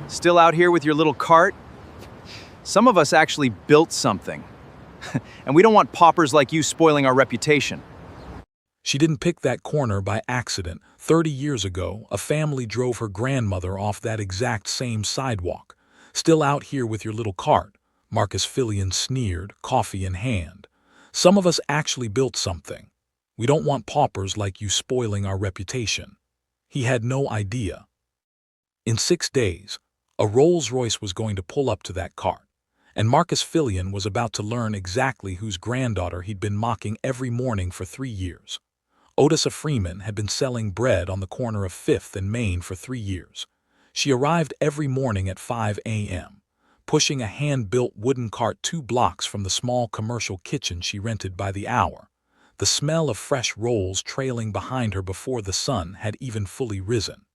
Still out here with your little cart? Some of us actually built something. And we don't want paupers like you spoiling our reputation. She didn't pick that corner by accident. 30 years ago, a family drove her grandmother off that exact same sidewalk. Still out here with your little cart, Marcus Filion sneered, coffee in hand. Some of us actually built something. We don't want paupers like you spoiling our reputation. He had no idea. In 6 days, a Rolls-Royce was going to pull up to that cart, and Marcus Filion was about to learn exactly whose granddaughter he'd been mocking every morning for 3 years. Odessa Freeman had been selling bread on the corner of 5th and Main for 3 years. She arrived every morning at 5 a.m., pushing a hand-built wooden cart 2 blocks from the small commercial kitchen she rented by the hour, the smell of fresh rolls trailing behind her before the sun had even fully risen.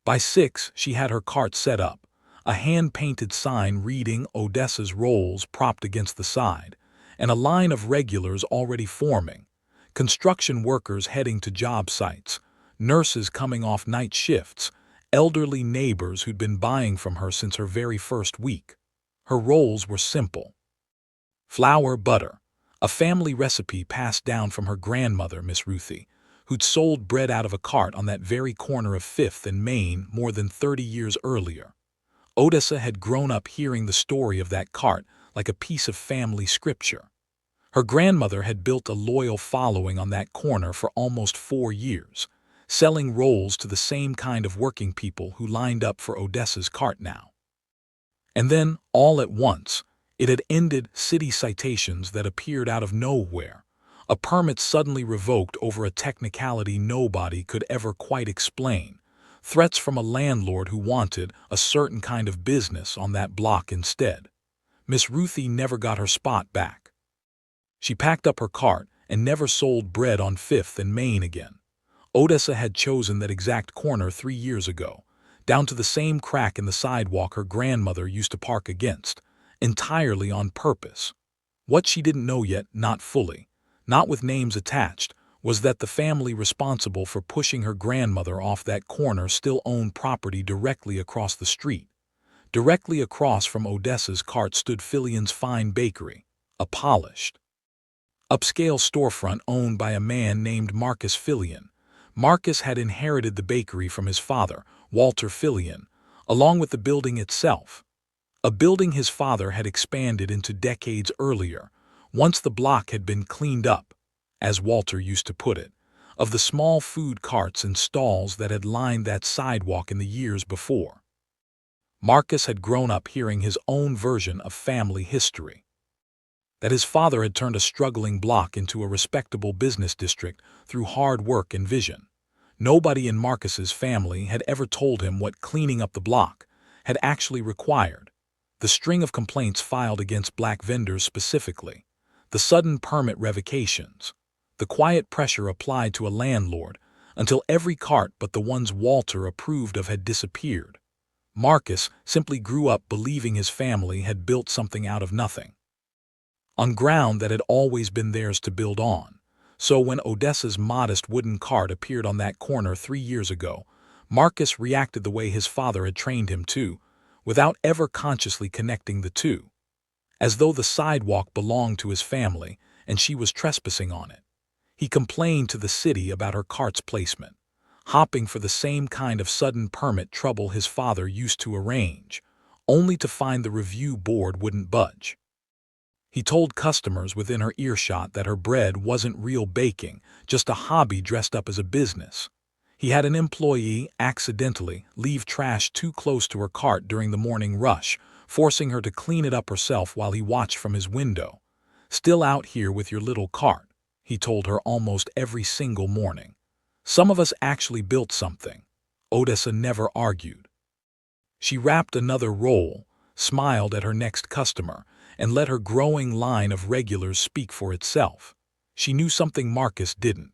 By 6, she had her cart set up, a hand-painted sign reading Odessa's Rolls propped against the side, and a line of regulars already forming. Construction workers heading to job sites, nurses coming off night shifts, elderly neighbors who'd been buying from her since her very first week. Her rolls were simple. Flour, butter, a family recipe passed down from her grandmother, Miss Ruthie, who'd sold bread out of a cart on that very corner of 5th and Main more than 30 years earlier. Odessa had grown up hearing the story of that cart like a piece of family scripture. Her grandmother had built a loyal following on that corner for almost 4 years, selling rolls to the same kind of working people who lined up for Odessa's cart now. And then, all at once, it had ended. City citations that appeared out of nowhere, a permit suddenly revoked over a technicality nobody could ever quite explain, threats from a landlord who wanted a certain kind of business on that block instead. Miss Ruthie never got her spot back. She packed up her cart and never sold bread on 5th and Main again. Odessa had chosen that exact corner 3 years ago, down to the same crack in the sidewalk her grandmother used to park against, entirely on purpose. What she didn't know yet, not fully, not with names attached, was that the family responsible for pushing her grandmother off that corner still owned property directly across the street. Directly across from Odessa's cart stood Filion's fine bakery, a polished, upscale storefront owned by a man named Marcus Filion. Marcus had inherited the bakery from his father, Walter Filion, along with the building itself. A building his father had expanded into decades earlier, once the block had been cleaned up, as Walter used to put it, of the small food carts and stalls that had lined that sidewalk in the years before. Marcus had grown up hearing his own version of family history. That his father had turned a struggling block into a respectable business district through hard work and vision. Nobody in Marcus's family had ever told him what cleaning up the block had actually required. The string of complaints filed against black vendors specifically, the sudden permit revocations, the quiet pressure applied to a landlord until every cart but the ones Walter approved of had disappeared. Marcus simply grew up believing his family had built something out of nothing, on ground that had always been theirs to build on. So when Odessa's modest wooden cart appeared on that corner 3 years ago, Marcus reacted the way his father had trained him to, without ever consciously connecting the two, as though the sidewalk belonged to his family and she was trespassing on it. He complained to the city about her cart's placement, hopping for the same kind of sudden permit trouble his father used to arrange, only to find the review board wouldn't budge. He told customers within her earshot that her bread wasn't real baking, just a hobby dressed up as a business. He had an employee accidentally leave trash too close to her cart during the morning rush, forcing her to clean it up herself while he watched from his window. "Still out here with your little cart," he told her almost every single morning. "Some of us actually built something." Odessa never argued. She wrapped another roll, smiled at her next customer, and let her growing line of regulars speak for itself. She knew something Marcus didn't.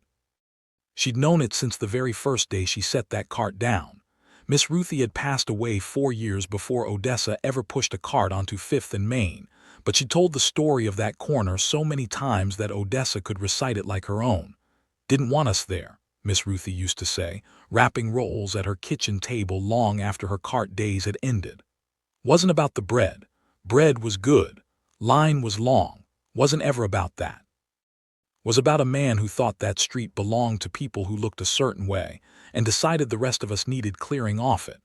She'd known it since the very first day she set that cart down. Miss Ruthie had passed away 4 years before Odessa ever pushed a cart onto 5th and Main, but she told the story of that corner so many times that Odessa could recite it like her own. "Didn't want us there. Miss Ruthie used to say, wrapping rolls at her kitchen table long after her cart days had ended. Wasn't about the bread. Bread was good. Line was long. Wasn't ever about that. Was about a man who thought that street belonged to people who looked a certain way and decided the rest of us needed clearing off it.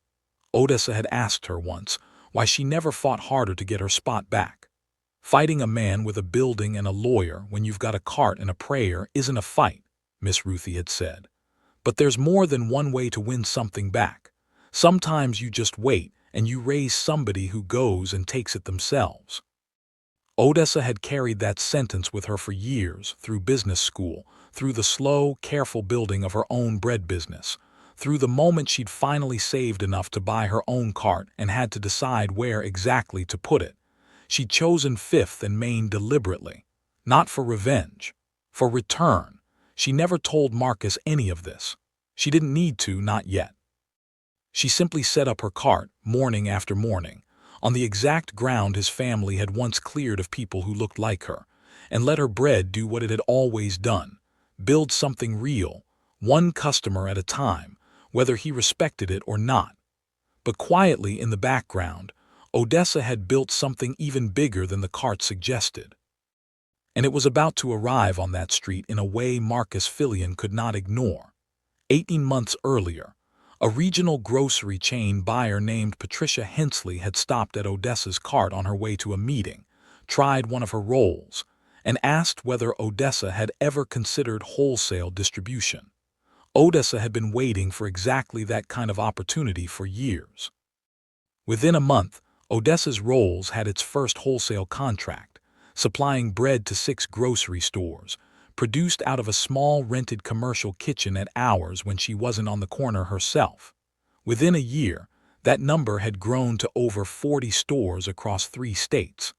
Odessa had asked her once why she never fought harder to get her spot back. Fighting a man with a building and a lawyer when you've got a cart and a prayer isn't a fight, Miss Ruthie had said. But there's more than one way to win something back. Sometimes you just wait and you raise somebody who goes and takes it themselves. Odessa had carried that sentence with her for years, through business school, through the slow, careful building of her own bread business, through the moment she'd finally saved enough to buy her own cart and had to decide where exactly to put it. She'd chosen 5th and Main deliberately, not for revenge, for return. She never told Marcus any of this. She didn't need to, not yet. She simply set up her cart, morning after morning, on the exact ground his family had once cleared of people who looked like her, and let her bread do what it had always done, build something real, one customer at a time, whether he respected it or not. But quietly in the background, Odessa had built something even bigger than the cart suggested. And it was about to arrive on that street in a way Marcus Filion could not ignore. 18 months earlier, a regional grocery chain buyer named Patricia Hensley had stopped at Odessa's cart on her way to a meeting, tried one of her rolls, and asked whether Odessa had ever considered wholesale distribution. Odessa had been waiting for exactly that kind of opportunity for years. Within a month, Odessa's rolls had its first wholesale contract, supplying bread to 6 grocery stores, produced out of a small rented commercial kitchen at hours when she wasn't on the corner herself. Within a year, that number had grown to over 40 stores across 3 states.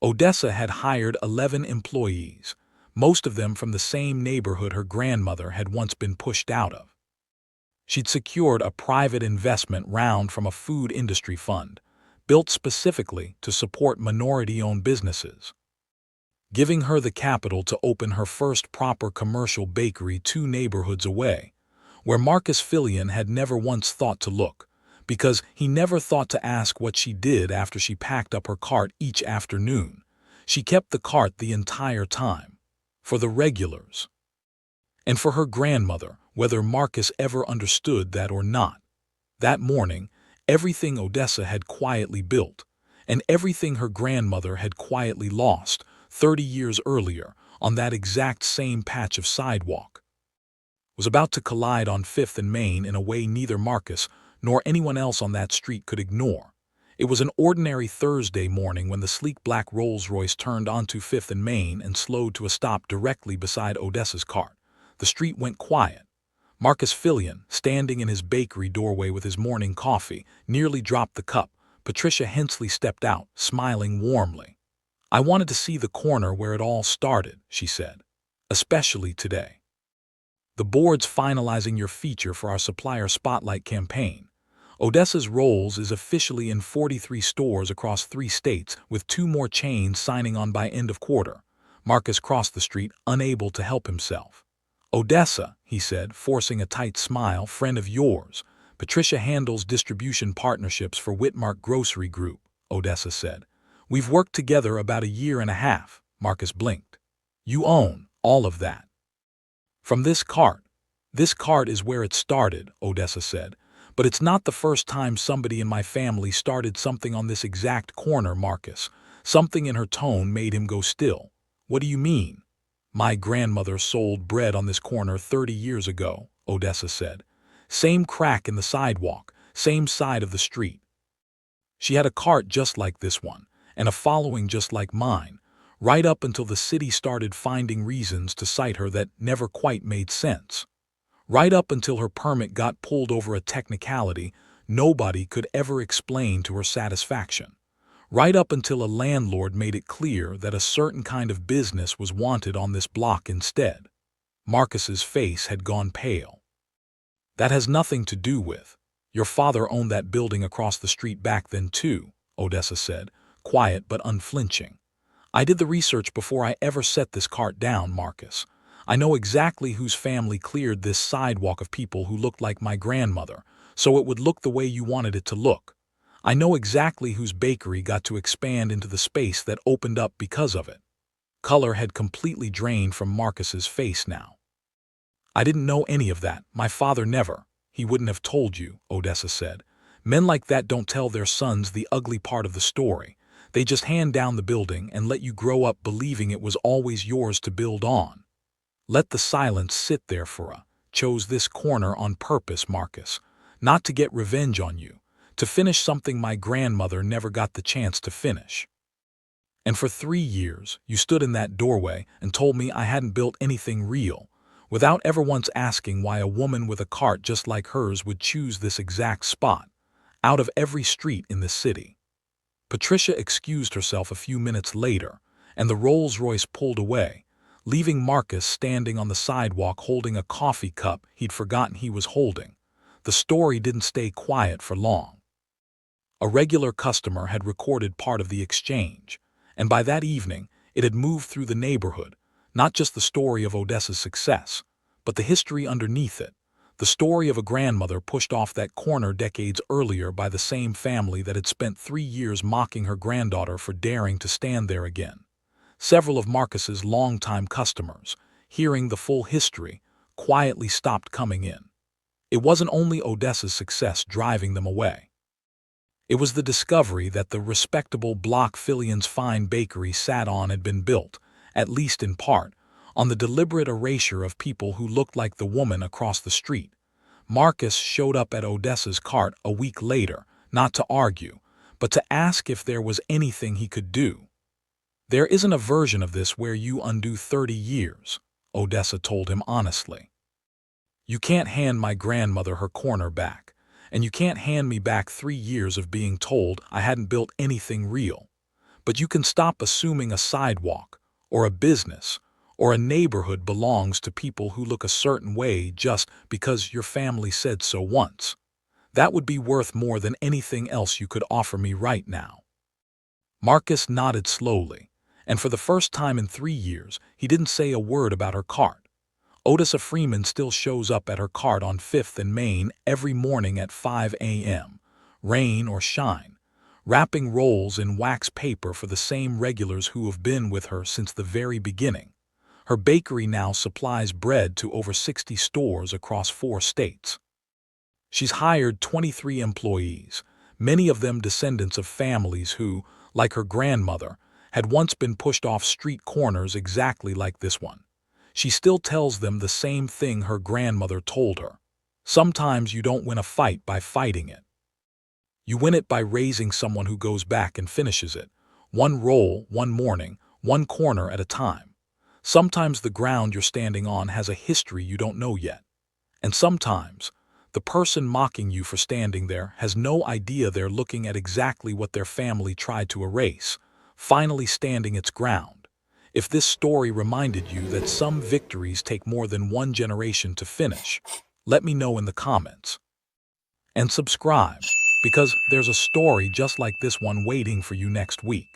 Odessa had hired 11 employees, most of them from the same neighborhood her grandmother had once been pushed out of. She'd secured a private investment round from a food industry fund, built specifically to support minority-owned businesses, giving her the capital to open her first proper commercial bakery 2 neighborhoods away, where Marcus Filion had never once thought to look, because he never thought to ask what she did after she packed up her cart each afternoon. She kept the cart the entire time, for the regulars, and for her grandmother, whether Marcus ever understood that or not. That morning, everything Odessa had quietly built, and everything her grandmother had quietly lost 30 years earlier on that exact same patch of sidewalk, was about to collide on 5th and Main in a way neither Marcus nor anyone else on that street could ignore. It was an ordinary Thursday morning when the sleek black Rolls-Royce turned onto 5th and Main and slowed to a stop directly beside Odessa's cart. The street went quiet. Marcus Filion, standing in his bakery doorway with his morning coffee, nearly dropped the cup. Patricia Hensley stepped out, smiling warmly. "I wanted to see the corner where it all started," she said. "Especially today. The board's finalizing your feature for our supplier spotlight campaign. Odessa's Rolls is officially in 43 stores across 3 states, with 2 more chains signing on by end of quarter." Marcus crossed the street, unable to help himself. "Odessa," he said, forcing a tight smile, "friend of yours. Patricia handles distribution partnerships for Whitmark Grocery Group," Odessa said. "We've worked together about 1.5 years, Marcus blinked. "You own all of that." "From this cart. This cart is where it started," Odessa said. "But it's not the first time somebody in my family started something on this exact corner, Marcus." Something in her tone made him go still. "What do you mean?" "My grandmother sold bread on this corner 30 years ago," Odessa said. "Same crack in the sidewalk, same side of the street. She had a cart just like this one, and a following just like mine, right up until the city started finding reasons to cite her that never quite made sense. Right up until her permit got pulled over a technicality nobody could ever explain to her satisfaction. Right up until a landlord made it clear that a certain kind of business was wanted on this block instead." Marcus's face had gone pale. "That has nothing to do with. Your father owned that building across the street back then too," Odessa said, quiet but unflinching. "I did the research before I ever set this cart down, Marcus. I know exactly whose family cleared this sidewalk of people who looked like my grandmother, so it would look the way you wanted it to look. I know exactly whose bakery got to expand into the space that opened up because of it. Color had completely drained from Marcus's face now. I didn't know any of that. My father never. He wouldn't have told you, Odessa said. Men like that don't tell their sons the ugly part of the story. They just hand down the building and let you grow up believing it was always yours to build on. Let the silence sit there for a. Chose this corner on purpose, Marcus. Not to get revenge on you. To finish something my grandmother never got the chance to finish. And for 3 years, you stood in that doorway and told me I hadn't built anything real, without ever once asking why a woman with a cart just like hers would choose this exact spot, out of every street in the city. Patricia excused herself a few minutes later, and the Rolls-Royce pulled away, leaving Marcus standing on the sidewalk holding a coffee cup he'd forgotten he was holding. The story didn't stay quiet for long. A regular customer had recorded part of the exchange, and by that evening it had moved through the neighborhood, not just the story of Odessa's success, but the history underneath it, the story of a grandmother pushed off that corner decades earlier by the same family that had spent 3 years mocking her granddaughter for daring to stand there again. Several of Marcus's longtime customers, hearing the full history, quietly stopped coming in. It wasn't only Odessa's success driving them away. It was the discovery that the respectable block Filion's fine bakery sat on had been built, at least in part, on the deliberate erasure of people who looked like the woman across the street. Marcus showed up at Odessa's cart a week later, not to argue, but to ask if there was anything he could do. There isn't a version of this where you undo 30 years, Odessa told him honestly. You can't hand my grandmother her corner back, and you can't hand me back 3 years of being told I hadn't built anything real. But you can stop assuming a sidewalk, or a business, or a neighborhood belongs to people who look a certain way just because your family said so once. That would be worth more than anything else you could offer me right now. Marcus nodded slowly, and for the first time in 3 years, he didn't say a word about her cart. Odessa Freeman still shows up at her cart on 5th and Main every morning at 5 a.m., rain or shine, wrapping rolls in wax paper for the same regulars who have been with her since the very beginning. Her bakery now supplies bread to over 60 stores across 4 states. She's hired 23 employees, many of them descendants of families who, like her grandmother, had once been pushed off street corners exactly like this one. She still tells them the same thing her grandmother told her. Sometimes you don't win a fight by fighting it. You win it by raising someone who goes back and finishes it, one roll, one morning, one corner at a time. Sometimes the ground you're standing on has a history you don't know yet. And sometimes, the person mocking you for standing there has no idea they're looking at exactly what their family tried to erase, finally standing its ground. If this story reminded you that some victories take more than one generation to finish, let me know in the comments. And subscribe, because there's a story just like this one waiting for you next week.